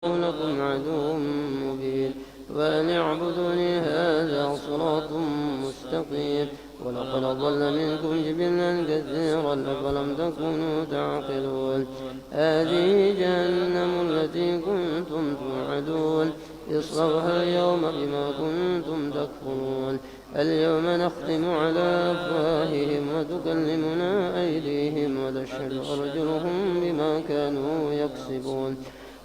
لكم عدو مبين وأن اعبدوني هذا صراط مستقيم. ولقد ضل منكم جبلا كثيرا أفلم تكونوا تعقلون. هذه جهنم التي كنتم توعدون اصلوها اليوم بما كنتم تكفرون. اليوم نختم على أفواههم وتكلمنا أيديهم وتشهد أرجلهم بما كانوا يكسبون.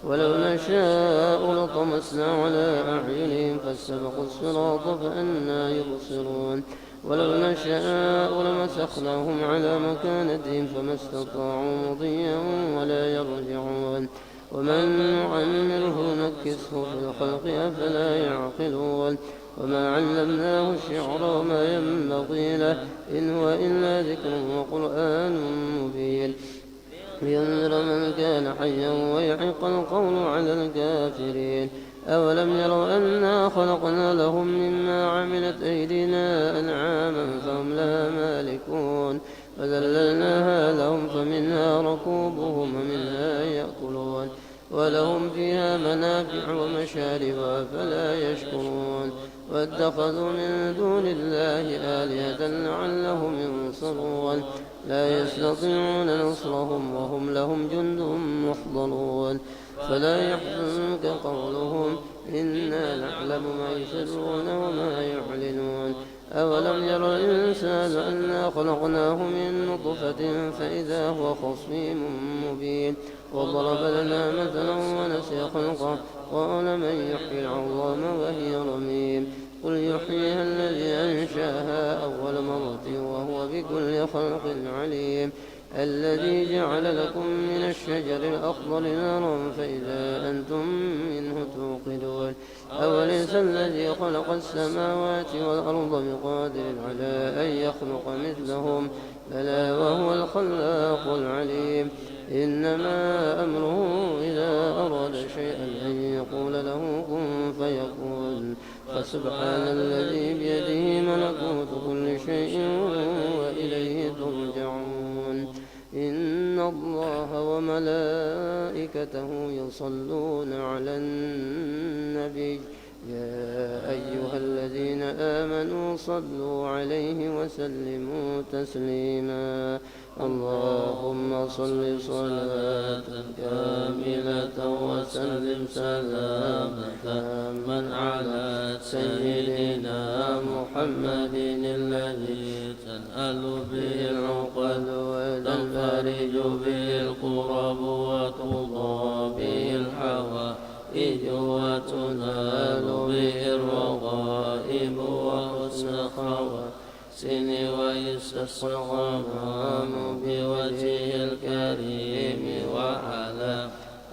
ولو نشاء لطمسنا على أعينهم فاستبقوا الصراط فأنى يبصرون. ولو نشاء لمسخناهم على مكانتهم فما استطاعوا مضيا ولا يرجعون. ومن نعمره نكسه في الخلق أفلا يعقلون. وما علمناه الشعر وما ينبغي له إن هو إلا ذكر وقرآن مبين لينذر من كان حيا ويحق القول على الكافرين. أولم يروا أنا خلقنا لهم مما عملت أيدينا أنعاما فهم لها مالكون وذللناها لهم فمنها ركوبهم ومنها يأكلون ولهم فيها منافع ومشارب فلا يشكرون. واتخذوا من دون الله آلهة لعلهم ينصرون. لا يستطيعون نصرهم وهم لهم جند محضرون. فلا يحزنك قولهم إنا نعلم ما يسرون وما يعلنون. أولم ير الإنسان أنا خلقناه من نطفة فإذا هو خصيم مبين. وضرب لنا مثلا ونسي خلقه قال من يحيي العظام وهي رميم. قل يحييها الذي أنشاها أول مرة وهو بكل خلق عليم. الذي جعل لكم من الشجر الأخضر نارا فإذا أنتم منه توقدون. أوليس الذي خلق السماوات والأرض بقادر على أن يخلق مثلهم بلى وهو الخلاق العليم. إنما أمره إذا أراد شيئا أن يقول له كن فيكون. فسبحان الذي بيده ملكوت كل شيء وإليه ترجعون. إن الله وملائكته يصلون على النبي يا أيها الذين آمنوا صلوا عليه وسلموا تسليما. اللهم صل صلاة كاملة وسلم سلاما تاما على سيدنا محمد الذي تنأل به العقد وتنفرج به الكرب وتقضى به الحوائج وتنال به الرغائب وحسن خواسن ويستسقى الغمام بوجهه الكريم وعلى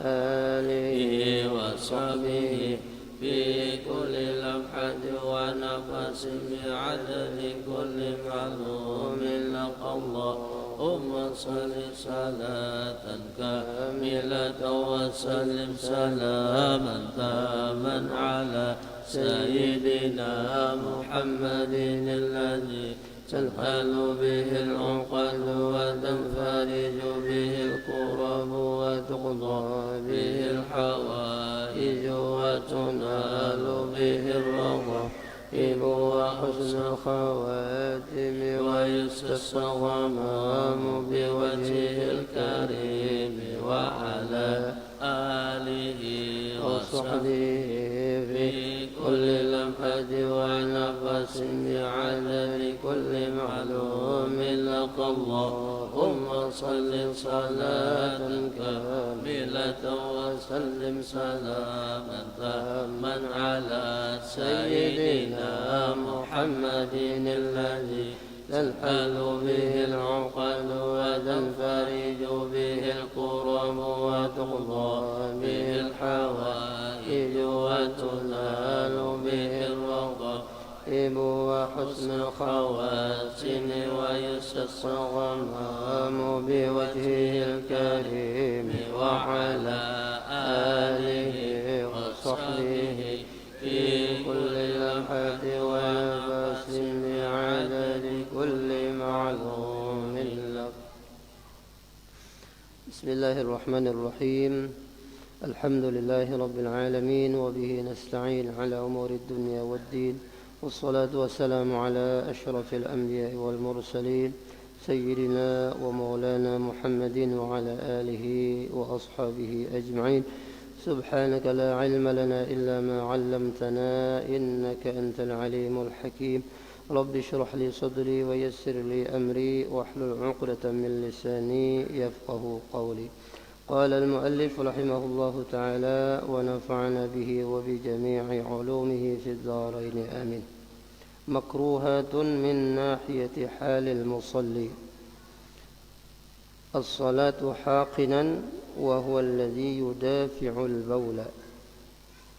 آله وصحبه في كل لمحة ونفس بعدد كل معلوم لك اللهم صل صلاة كاملة وسلم سلاما تاما على سيدنا محمد الذي تنحل به العقد وتنفرج به الكرب وتقضى به الحوائج وتنال به الرغائب وحسن الخواتم ويستسقى الغمام بوجهه الكريم وعلى آله وصحبه في كل لمحة ونفس بعدد كل معلوم لك اللهم صل صلاة كاملة وسلم سلاما تاما على سيدنا محمد الذي تنحل به العقد وتنفرج به الكرب وتقضى به الحوائج وتنال به الرغائب وحسن الخواتم ويستسقى الغمام بوجهه الكريم وعلى آله وصحبه في كل لمحة ونفس بعدد كل معلوم لك. بسم الله الرحمن الرحيم. الحمد لله رب العالمين وبه نستعين على أمور الدنيا والدين والصلاة والسلام على أشرف الأنبياء والمرسلين سيدنا ومولانا محمد وعلى آله وأصحابه أجمعين سبحانك لا علم لنا إلا ما علمتنا إنك أنت العليم الحكيم رب اشرح لي صدري ويسر لي أمري واحلل عقدة من لساني يفقه قولي قال المؤلف رحمه الله تعالى ونفعنا به وبجميع علومه في الدارين آمين. مكروهات من ناحية حال المصلي: الصلاة حاقنا وهو الذي يدافع البول،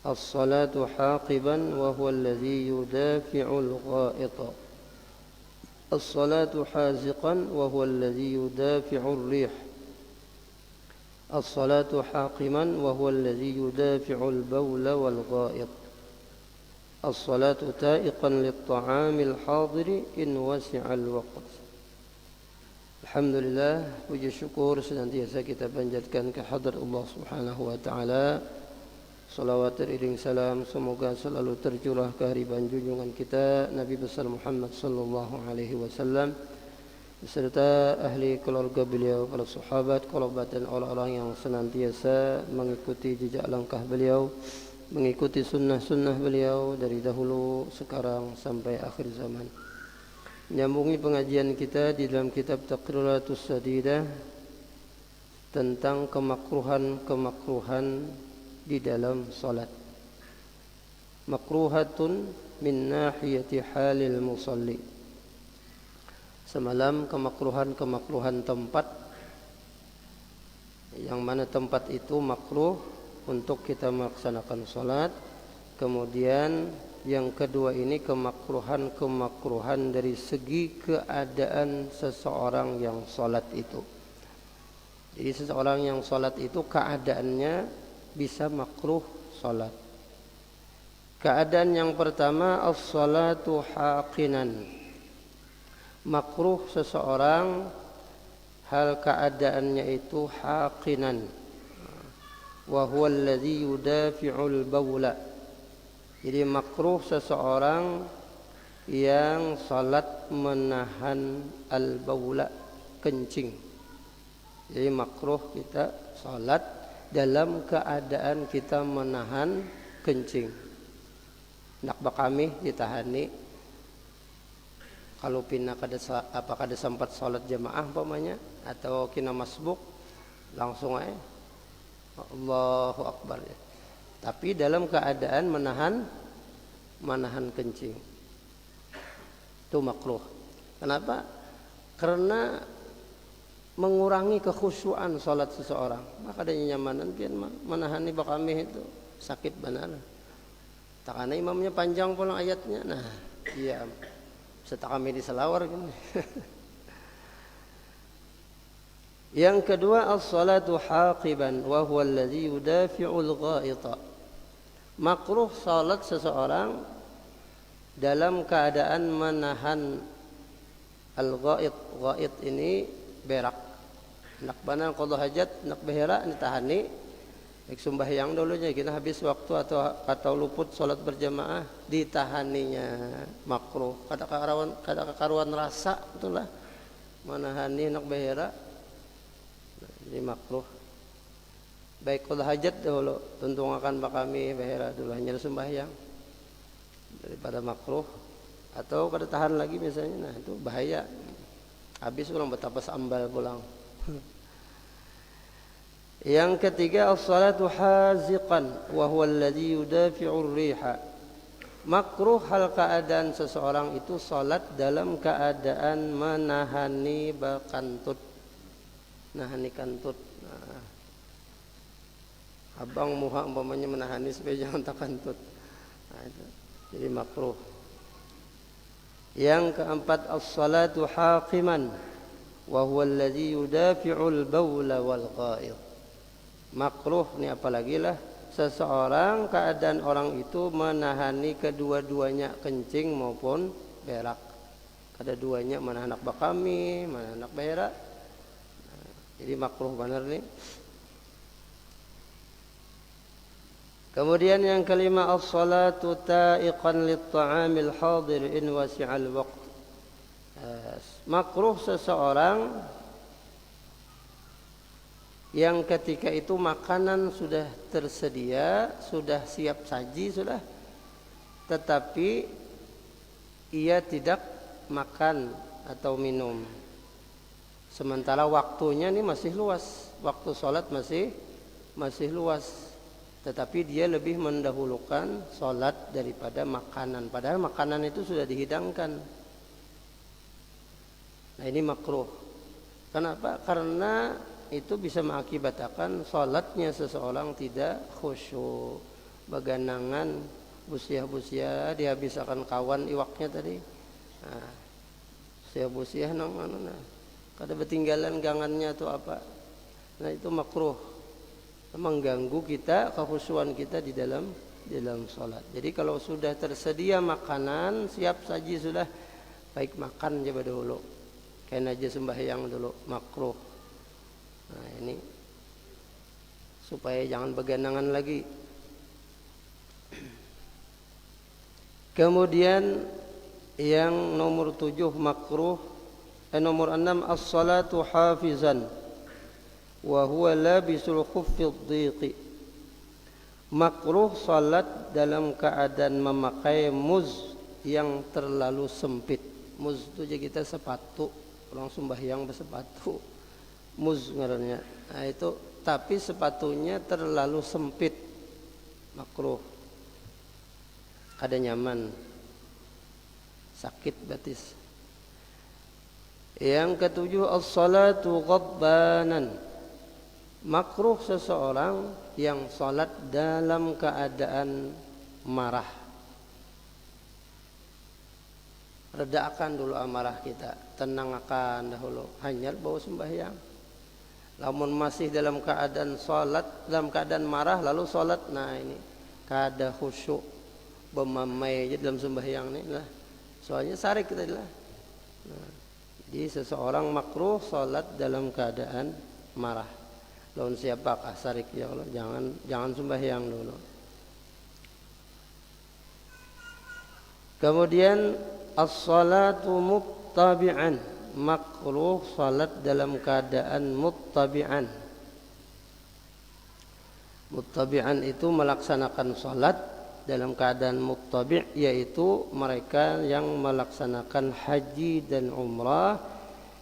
الصلاة حاقبا وهو الذي يدافع الغائط، الصلاة حازقا وهو الذي يدافع الريح، الصلاة حاقما وهو الذي يدافع البول والغائط، الصلاة تائقا للطعام الحاضر إن وسع الوقت. Alhamdulillah, puji syukur senantiasa kita panjatkan kehadrat Allah Subhanahu wa taala. Salawat teriring salam semoga selalu tercurah ke hariban junjungan kita Nabi besar Muhammad sallallahu alaihi wasallam beserta ahli keluarga beliau, para sahabat, kerabat dan orang-orang yang senantiasa mengikuti jejak langkah beliau, mengikuti sunnah-sunnah beliau dari dahulu sekarang sampai akhir zaman. Menyambungi pengajian kita di dalam kitab Taqriratus Sadidah tentang kemakruhan-kemakruhan di dalam salat. Makruhatun min nahiyati halil musalli. Semalam kemakruhan-kemakruhan tempat, yang mana tempat itu makruh untuk kita melaksanakan salat. Kemudian yang kedua ini kemakruhan-kemakruhan dari segi keadaan seseorang yang salat itu. Jadi seseorang yang salat itu keadaannya bisa makruh salat. Keadaan yang pertama as-salatu haqinan. Makruh seseorang hal keadaannya itu haqinan. Wa huwa alladhi yudafi'ul bawla. Jadi makruh seseorang yang salat menahan al-bawla, kencing. Jadi makruh kita salat dalam keadaan kita menahan kencing. Nak bakami ditahani. Kalau pina apakah ada sempat salat jamaah umpamanya atau kina masbuk langsung aja Allahu Akbar. Tapi dalam keadaan menahan kencing itu makruh. Kenapa? Karena mengurangi kekhusyuan salat seseorang. Maka ada nyamanan pian menahani bakami itu sakit benar. Takana imamnya panjang pulang ayatnya. Nah, iya. Setakami di selawar kan. Yang kedua as-salatu haqiban wa huwa alladhi yudafi'ul ghaita. Makruh salat seseorang dalam keadaan menahan al-ghaid. Ghaid ini berak. Nak banan qadha hajat, nak behera ditahani. Ek sembahyang dulunya kita habis waktu atau luput salat berjamaah ditahaninya makruh. Kada kakaruan rasa itulah menahani nak behera. Jadi makruh. Baik qadha hajat dahulu tuntungakan bakami behera dulu hanya sembahyang daripada makruh, atau kada tahan lagi misalnya, nah itu bahaya, habis orang betapa ambal pulang. Yang ketiga as-salatu haziqan wa huwa alladhi yudafi'ur riha. Makruh hal keadaan seseorang itu salat dalam keadaan menahani bakantut, nahani kantut. Nah, abang muha umpamanya menahani supaya jangan takantut. Nah, itu. Jadi makruh. Yang keempat as-salatu haqiman wa huwa alladhi yudafi'ul bawla wal ghaid. Makruh ni apalagi lah seseorang keadaan orang itu menahani kedua-duanya kencing maupun berak. Kedua-duanya menahan bakami, menahan berak. Nah, jadi makruh benar nih. Kemudian yang kelima, as-salatu ta'iqan lit-ta'amil hadir in wasi'al waqt. Makruh seseorang yang ketika itu makanan sudah tersedia, sudah siap saji sudah, tetapi ia tidak makan atau minum. Sementara waktunya ini masih luas, waktu sholat masih luas. Tetapi dia lebih mendahulukan sholat daripada makanan. Padahal makanan itu sudah dihidangkan. Nah ini makruh. Kenapa? Karena itu bisa mengakibatkan sholatnya seseorang tidak khusyuk. Beganangan, busiah-busiah, dihabiskan kawan iwaknya tadi. Nah, busiah-busiah nang mana nah. Kada betinggalan gangannya atau apa. Nah itu makruh. Mengganggu kita, kekhusyuan kita di dalam sholat. Jadi kalau sudah tersedia makanan, siap saji sudah, baik makan coba dulu. Kayak aja sembahyang dulu, makruh. Nah ini supaya jangan beganangan lagi. Kemudian yang nomor 7 makruh, nomor 6 as-salatu hafizan wa huwa labisul khuffid dhiqi. Makruh salat dalam keadaan memakai muz yang terlalu sempit. Muz itu jadi kita sepatu, orang sembahyang bersepatu. Muz ngarannya. Nah itu tapi sepatunya terlalu sempit. Makruh. Kada nyaman. Sakit batis. Yang ketujuh as-salatu ghadbanan. Makruh seseorang yang salat dalam keadaan marah. Redakan dulu amarah kita, tenangkan dahulu, hanya bawa sembahyang. Lamun masih dalam keadaan salat, dalam keadaan marah lalu salat, nah ini kada khusyuk, bermamai aja dalam sembahyang ini lah. Soalnya sarik kita lah. Nah, jadi seseorang makruh salat dalam keadaan marah. Lawan siapakah sarik ya Allah, jangan sembahyang dulu. Kemudian as-salatu muttabi'an, makruh salat dalam keadaan muttabi'an. Muttabi'an itu melaksanakan salat dalam keadaan muttabi', yaitu mereka yang melaksanakan haji dan umrah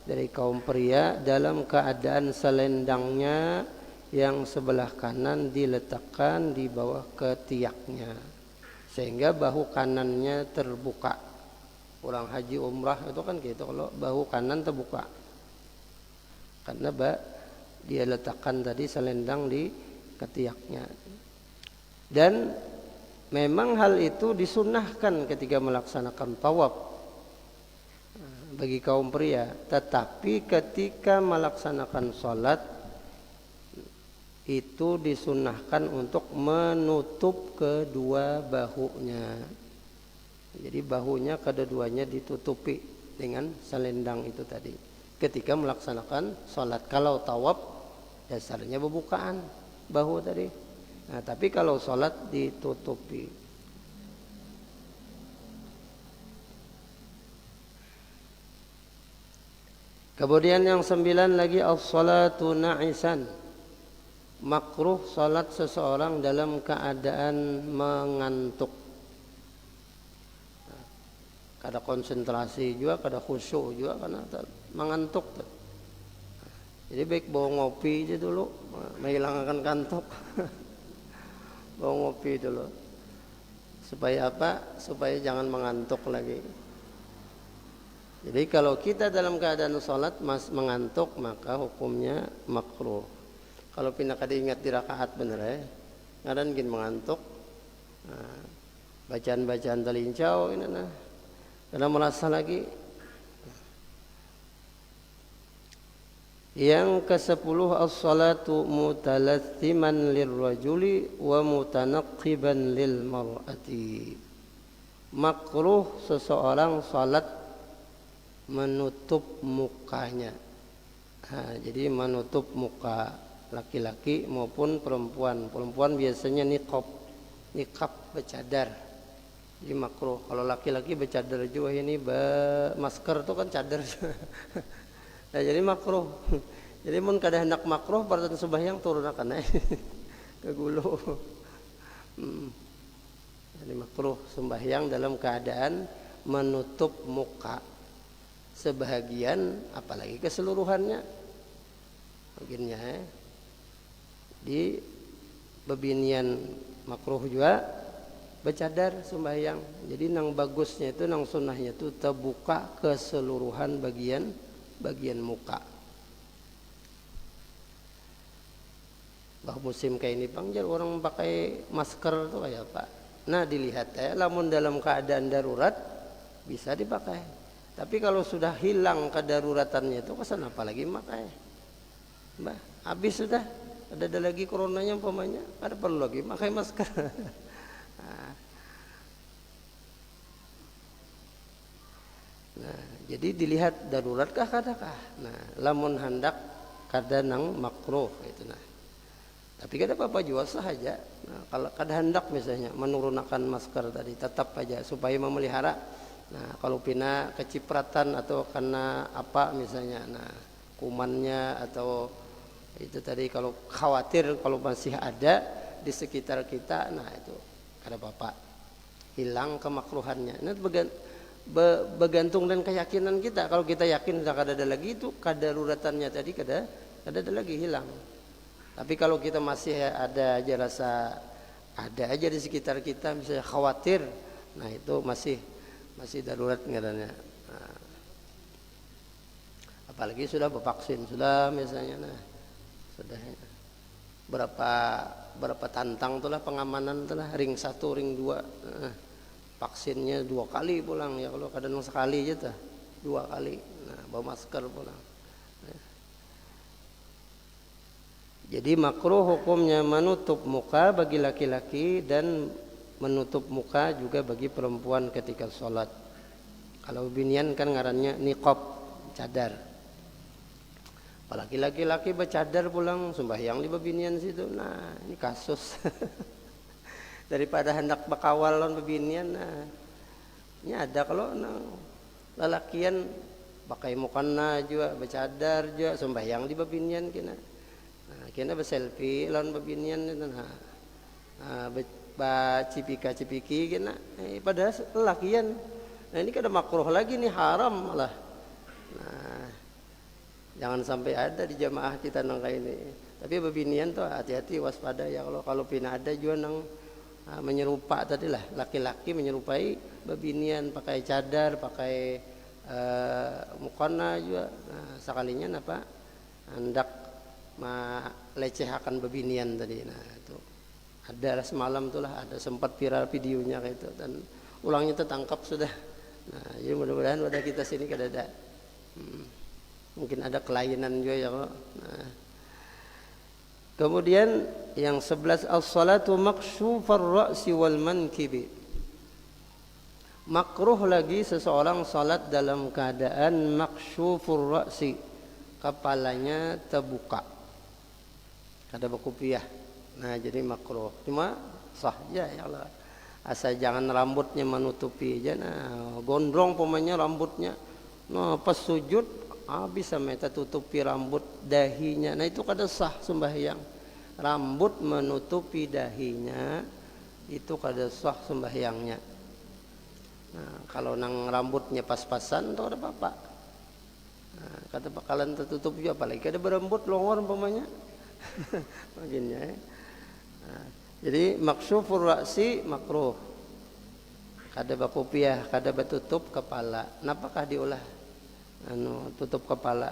dari kaum pria dalam keadaan selendangnya yang sebelah kanan diletakkan di bawah ketiaknya sehingga bahu kanannya terbuka. Orang haji umrah itu kan gitu, kalau bahu kanan terbuka karena dia letakkan tadi selendang di ketiaknya. Dan memang hal itu disunnahkan ketika melaksanakan tawaf bagi kaum pria, tetapi ketika melaksanakan sholat itu disunnahkan untuk menutup kedua bahunya. Jadi bahunya kedua-duanya ditutupi dengan selendang itu tadi ketika melaksanakan sholat. Kalau tawaf dasarnya pembukaan bahu tadi, nah tapi kalau sholat ditutupi. Kemudian yang 9 lagi as-salatu na'isan. Makruh salat seseorang dalam keadaan mengantuk. Kada konsentrasi juga, kada khusyuk juga karena mengantuk. Jadi baik bawa ngopi aja dulu, menghilangkan kantuk. Bawa ngopi dulu. Supaya apa? Supaya jangan mengantuk lagi. Jadi kalau kita dalam keadaan sholat mengantuk, maka hukumnya makruh. Kalau pindah kada ingat di rakaat bener ya, ngaran gin mengantuk. Nah, bacaan-bacaan talincau ini nah, karena merasa lagi. Yang ke-10 as-salatu mutalathiman lirrajuli wa mutanaqqiban lil mar'ati. Makruh seseorang salat menutup mukanya. Nah, jadi menutup muka laki-laki maupun perempuan. Perempuan biasanya niqab. niqab bercadar. Jadi makruh. Kalau laki-laki bercadar juga ini masker tuh kan cadar. Nah, jadi makruh. Jadi mun kada hendak makruh pada sembahyang turun akan ke gulu. Jadi makruh sembahyang dalam keadaan menutup muka sebahagian apalagi keseluruhannya. Bagiannya di bebinian makruh juga bercadar sembahyang. Jadi nang bagusnya itu nang sunnahnya itu terbuka keseluruhan bagian muka. Bah musim kayak ini pangjal orang pakai masker tuh kayak apa? Nah dilihat ya, lamun dalam keadaan darurat bisa dipakai. Tapi kalau sudah hilang kedaruratannya itu kesan apa lagi pakai? Bah, habis sudah ada lagi coronanya umpamanya, ada perlu lagi pakai masker. Nah, jadi dilihat daruratkah kadakah. Nah, lamun hendak kada nang makruh itu nah. Tapi kada apa-apa juga sahaja. Nah, kalau kada hendak misalnya menurunkan masker tadi tetap aja supaya memelihara. Nah, kalau pina kecipratan atau karena apa misalnya, nah kumannya atau itu tadi kalau khawatir kalau masih ada di sekitar kita, nah itu kada apa-apa. Hilang kemakruhannya. Nah, bergantung dengan keyakinan kita. Kalau kita yakin sudah kada ada lagi itu kadaruratannya tadi kada ada lagi hilang. Tapi kalau kita masih ada aja rasa ada aja di sekitar kita misalnya khawatir, nah itu masih darurat ngarannya. Nah, apalagi sudah bervaksin sudah misalnya, nah sudah berapa tantang itulah pengamanan itulah ring 1 ring 2. Nah, vaksinnya 2 kali pulang ya, kalau kadang sekali aja tuh 2 kali. Nah, bawa masker pulang. Jadi makruh hukumnya menutup muka bagi laki-laki dan menutup muka juga bagi perempuan ketika sholat. Kalau binian kan ngarannya niqab, cadar. Apalagi laki-laki bercadar pulang sembahyang di bebinian situ. Nah ini kasus. Daripada hendak bakawal lawan bebinian, nah ini ada kalau lelakian pakai mukana juga bercadar juga sembahyang di bebinian kena. Kena berselfie lawan bebinian itu cipika-cipiki kena padahal lelakian. Nah ini kada makruh lagi nih, haram malah. Nah jangan sampai ada di jamaah kita nang kayak ini. Tapi bebinian tuh hati-hati waspada ya, kalau pina ada juga nang menyerupa tadi lah, laki-laki menyerupai bebinian pakai cadar, pakai mukana juga. Nah sekalinya apa hendak melecehkan bebinian tadi. Nah itu ada semalam itulah ada sempat viral videonya kayak itu dan ulangnya tertangkap sudah. Nah jadi mudah-mudahan pada kita sini kada ada. Mungkin ada kelainan juga ya kok. Nah, kemudian yang 11 as-salatu makshufar ra'si wal mankibi. Makruh lagi seseorang salat dalam keadaan makshufur ra'si, kepalanya terbuka. Ada berkupiah. Nah jadi makruh. Cuma sah ya Allah. Asal jangan rambutnya menutupi aja. Nah gondrong pemainnya rambutnya. Nah pas sujud bisa meta tutupi rambut dahinya. Nah itu kada sah sembahyang. Rambut menutupi dahinya itu kada sah sembahyangnya. Nah kalau nang rambutnya pas-pasan itu ada apa-apa. Nah, kata bakalan tertutup juga apalagi kada berambut longor pemainnya. Bagiannya. Nah, jadi maksyufur ra'si makruh. Kada bakupiah, kada batutup kepala. Napakah diulah? Tutup kepala.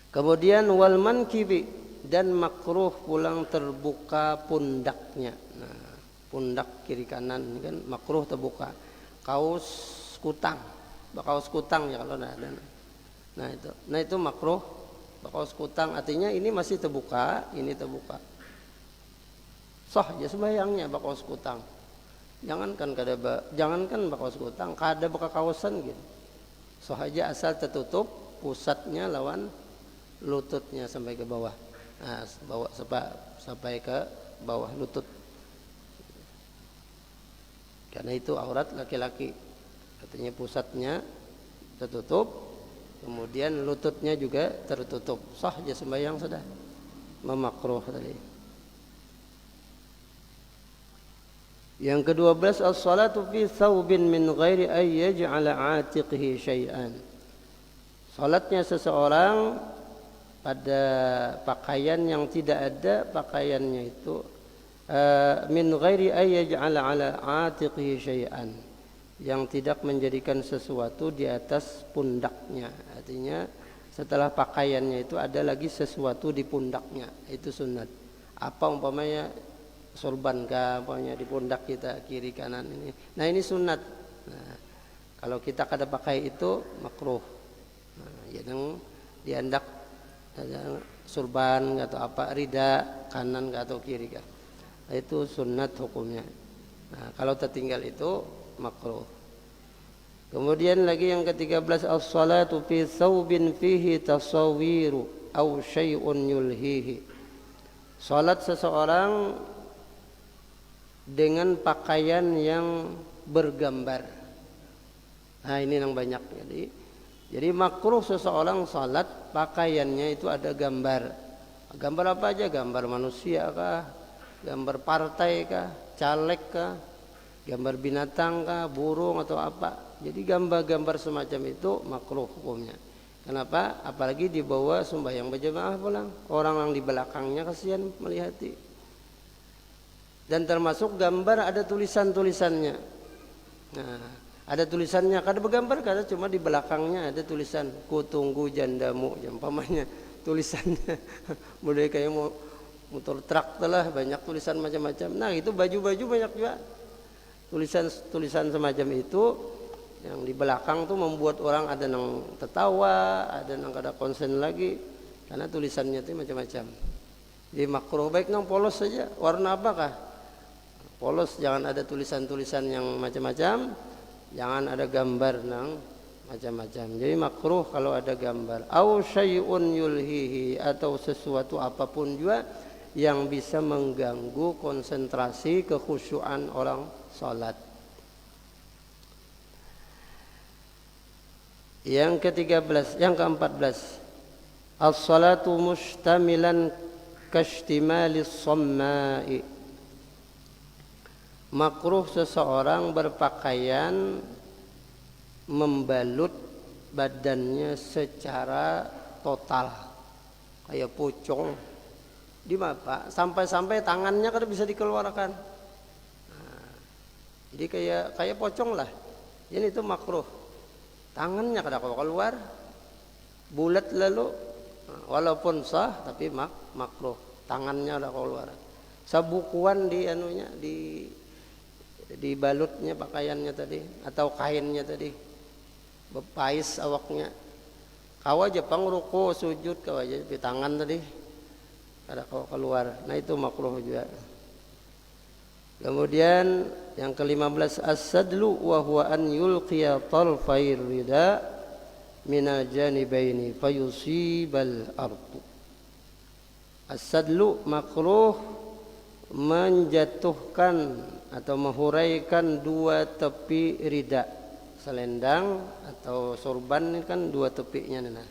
Kemudian wal mankibi, dan makruh pulang terbuka pundaknya. Nah, pundak kiri kanan kan makruh terbuka. Kaos kutang. Kaos kutang ya kalau ada. Nah itu makruh. Kaos kutang artinya ini masih terbuka, ini terbuka. Sah aja sembahyangnya kaos kutang. Jangankan kaos kutang, kada baka kaosan gitu. Sah aja asal tertutup pusatnya lawan lututnya sampai ke bawah. Nah, sampai ke bawah lutut. Karena itu aurat laki-laki. Artinya pusatnya tertutup, kemudian lututnya juga tertutup. Sah aja sembahyang sudah. Memakruh tadi. Yang ke-12 as-salatu fi thawbin min ghairi ay yaj'ala 'atiqihi syai'an. Salatnya seseorang pada pakaian yang tidak ada pakaiannya itu min ghairi ay yaj'ala 'ala 'atiqihi syai'an, yang tidak menjadikan sesuatu di atas pundaknya. Artinya setelah pakaiannya itu ada lagi sesuatu di pundaknya, itu sunat. Apa umpamanya sorban kah, umpamanya di pundak kita kiri kanan ini. Nah ini sunat. Nah, kalau kita kada pakai itu makruh. Nah, yang diandak ada sorban atau apa, rida kanan atau kiri kah. Nah, itu sunat hukumnya. Nah, kalau tertinggal itu makruh. Kemudian lagi yang ke-13 as-salatu fi thawbin fihi tasawiru aw syai'un yulhihi. Salat seseorang dengan pakaian yang bergambar. Nah, ini yang banyak. Jadi makruh seseorang salat pakaiannya itu ada gambar. Gambar apa aja? Gambar manusia kah? Gambar partai kah? Caleg kah? Gambar binatang kah? Burung atau apa? Jadi gambar-gambar semacam itu makruh hukumnya. Kenapa? Apalagi dibawa sembahyang berjamaah pulang. Orang yang di belakangnya kasihan melihati. Dan termasuk gambar ada tulisan-tulisannya. Nah, ada tulisannya, kada bergambar, kada cuma di belakangnya ada tulisan ku tunggu jandamu, umpamanya tulisannya. Mulai kayak motor truk telah banyak tulisan macam-macam. Nah, itu baju-baju banyak juga. Tulisan-tulisan semacam itu yang di belakang tuh membuat orang ada yang tertawa, ada yang kada konsen lagi karena tulisannya itu macam-macam. Jadi makruh, baik nang polos saja. Warna apakah? Polos, jangan ada tulisan-tulisan yang macam-macam, jangan ada gambar nang macam-macam. Jadi makruh kalau ada gambar. Au syai'un yulhihi, atau sesuatu apapun juga yang bisa mengganggu konsentrasi kekhusyuan orang salat. Yang ke-13, yang ke-14. As-salatu mustamilan kashtimalis samma'i. Makruh seseorang berpakaian membalut badannya secara total, kayak pocong di mata, sampai-sampai tangannya kan bisa dikeluarkan. Nah, jadi kayak pocong lah. Ini itu makruh. Tangannya kada keluar, bulat lalu, walaupun sah tapi makruh. Tangannya udah keluar. Sabukuan di anunya, di balutnya pakaiannya tadi atau kainnya tadi, bepais awaknya. Kau aja ruku sujud kau aja di tangan tadi ada kau keluar. Nah itu makruh juga. Kemudian yang ke-15 as-sadlu wa huwa an yulqiya tarfay rida minal janibaini fayusibal ardu. As-sadlu makruh menjatuhkan atau menghuraikan dua tepi rida. Selendang atau sorban ini kan dua tepinya nah.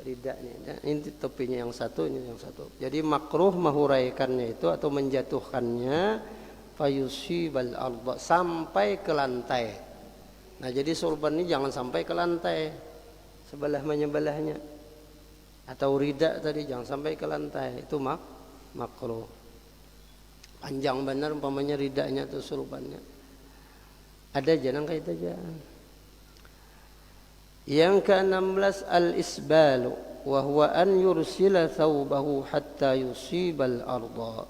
Rida ini tepinya yang satu, ini yang satu. Jadi makruh menghuraikannya itu atau menjatuhkannya fayusibal arda, sampai ke lantai. Nah, jadi sorban ini jangan sampai ke lantai, sebelah menyebelahnya. Atau rida tadi jangan sampai ke lantai, itu makruh. Panjang benar umpamanya ridanya atau sorbannya. Ada jangan kayak itu aja. Yang ke-16 al-isbalu wa huwa an yursila thawbahu hatta yusibal arda.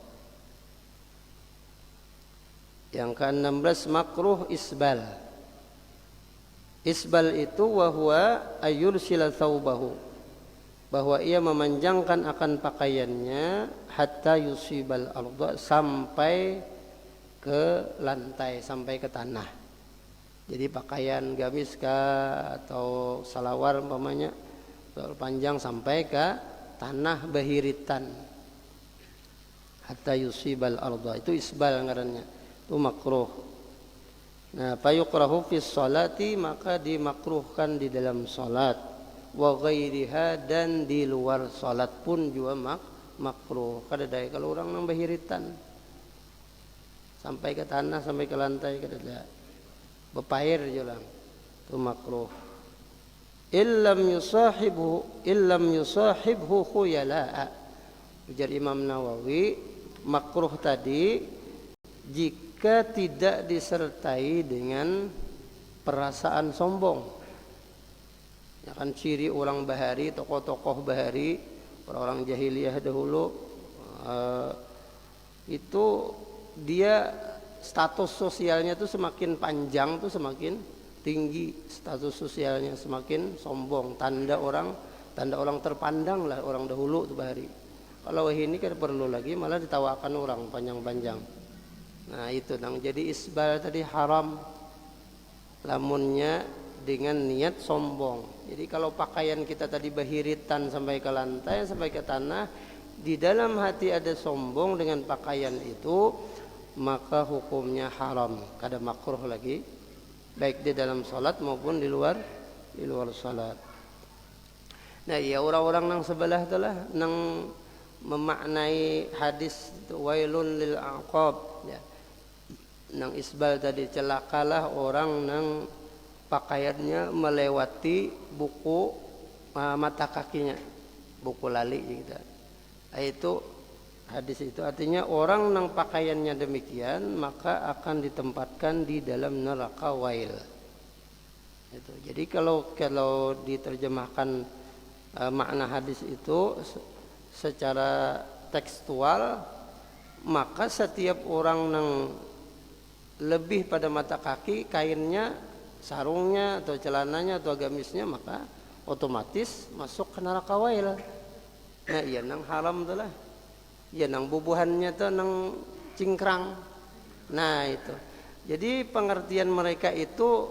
Yang ke-16 makruh isbal. Isbal itu wa huwa ayursila thawbahu, bahwa ia memanjangkan akan pakaiannya hatta yusibal arda, sampai ke lantai, sampai ke tanah. Jadi pakaian gamis kah atau salawar umpamanya panjang sampai ke tanah bahiritan. Hatta yusibal arda, itu isbal ngarannya. Itu makruh. Nah, fayukrahu fi sholati, maka dimakruhkan di dalam salat, wa ghairiha, dan di luar salat pun juga makruh. Kada dai kalau orang nang bahiritan sampai ke tanah, sampai ke lantai, kada ada bepair je lang, itu makruh. Illam yusahibhu khuyala, ujar Imam Nawawi, makruh tadi jika tidak disertai dengan perasaan sombong. Ya kan ciri orang bahari, tokoh-tokoh bahari, orang-orang jahiliyah dahulu, itu dia status sosialnya tuh semakin panjang tuh semakin tinggi, status sosialnya semakin sombong, tanda orang terpandang lah orang dahulu tuh bahari. Kalau ini kan perlu lagi malah ditawakan orang panjang-panjang. Nah itu nang jadi isbal tadi haram, lamunnya dengan niat sombong. Jadi kalau pakaian kita tadi bahiritan sampai ke lantai, sampai ke tanah, di dalam hati ada sombong dengan pakaian itu, maka hukumnya haram, kada makruh lagi, baik di dalam salat maupun di luar salat. Nah ya orang-orang nang sebelah itulah nang memaknai hadis wailun lil aqab, ya. Nang isbal tadi, celakalah orang nang pakaiannya melewati buku mata kakinya, buku lali gitu. Itu hadis itu artinya orang nang pakaiannya demikian maka akan ditempatkan di dalam neraka wail. Itu. Jadi kalau diterjemahkan makna hadis itu secara tekstual, maka setiap orang nang lebih pada mata kaki kainnya, sarungnya atau celananya atau gamisnya, maka otomatis masuk ke neraka wail. Nah iya nang haram tu lah, iya nang bubuhannya tu nang cingkrang. Nah itu, jadi pengertian mereka itu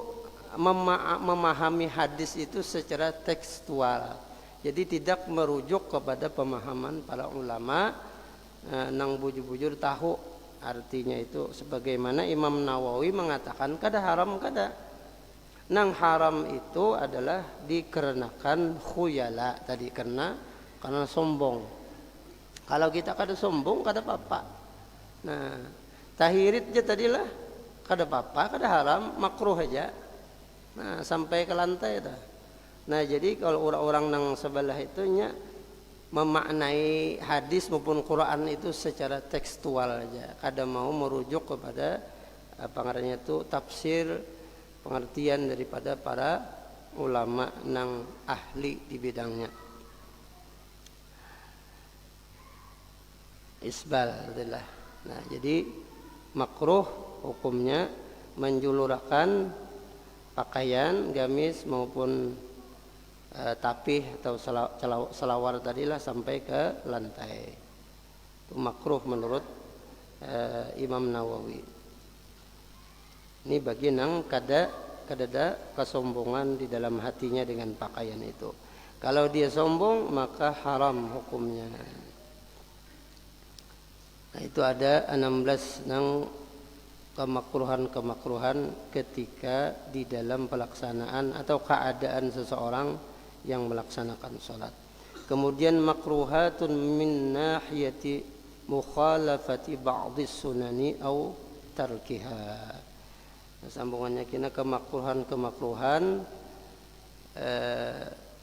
memahami hadis itu secara tekstual, jadi tidak merujuk kepada pemahaman para ulama nang bujur-bujur tahu artinya itu. Sebagaimana Imam Nawawi mengatakan kada haram, kada. Nang haram itu adalah dikarenakan khuyala tadi, karena sombong. Kalau kita kada sombong kada apa-apa. Nah, tahirit je tadilah kada apa-apa, kada haram, makruh aja. Nah, sampai ke lantai dah. Nah, jadi kalau orang-orang nang sebelah itunya memaknai hadis maupun Quran itu secara tekstual aja, kada mau merujuk kepada apa ngarannya itu tafsir, pengertian daripada para ulama nang ahli di bidangnya. Isbal adalah. Nah, jadi makruh hukumnya menjulurkan pakaian, gamis maupun tapih atau selawar tadilah sampai ke lantai. Itu makruh menurut Imam Nawawi. Ini bagi nang kada kesombongan di dalam hatinya dengan pakaian itu. Kalau dia sombong maka haram hukumnya. Nah, itu ada 16 nang kemakruhan ketika di dalam pelaksanaan atau keadaan seseorang yang melaksanakan salat. Kemudian makruhatun min nahiyati mukhalafati ba'dhi sunani au tarkiha. Nah, sambungannya kena kemakruhan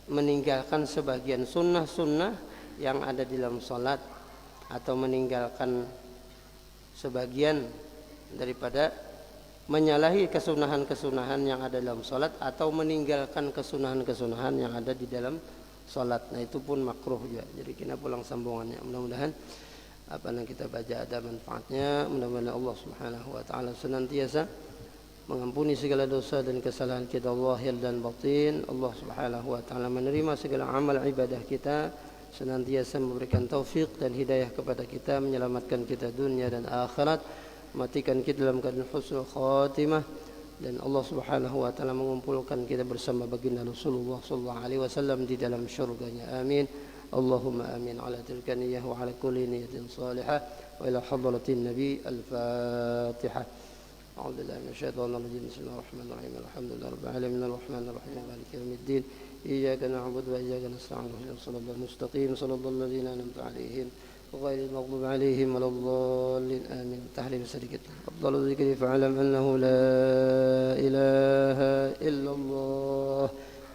meninggalkan sebagian sunnah-sunnah yang ada di dalam salat, atau meninggalkan sebagian daripada menyalahi kesunahan-kesunahan yang ada dalam salat, atau meninggalkan kesunahan-kesunahan yang ada di dalam salat. Nah itu pun makruh juga. Jadi kita pulang sambungannya. Mudah-mudahan apa yang kita baca ada manfaatnya. Mudah-mudahan Allah Subhanahu wa taala senantiasa mengampuni segala dosa dan kesalahan kita zahir dan batin. Allah Subhanahu wa taala menerima segala amal ibadah kita, senantiasa memberikan taufik dan hidayah kepada kita, menyelamatkan kita dunia dan akhirat, matikan kita dalam keadaan husnul khatimah, dan Allah Subhanahu wa taala mengumpulkan kita bersama baginda Rasulullah sallallahu alaihi wasallam di dalam syurganya. Amin. Allahumma amin ala tilka niyyah wa ala kulli niyyatin salihah wa ila hadratin nabi al-Fatihah. أعوذ بالله من الشيطان الرجيم. بسم الله الرحمن الرحيم. الحمد لله رب العالمين الرحمن الرحيم مالك يوم الدين. إياك نعبد وإياك نستعين اهدنا الصراط المستقيم صراط الذين أنعمت عليهم غير المغضوب عليهم ولا الضالين آمين. تحليل sedikit. أفضل الذكر فاعلم أنه لا إله إلا الله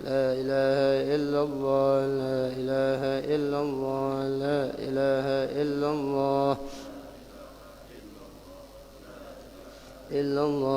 لا إله إلا الله لا إله إلا الله لا إله إلا الله إلا الله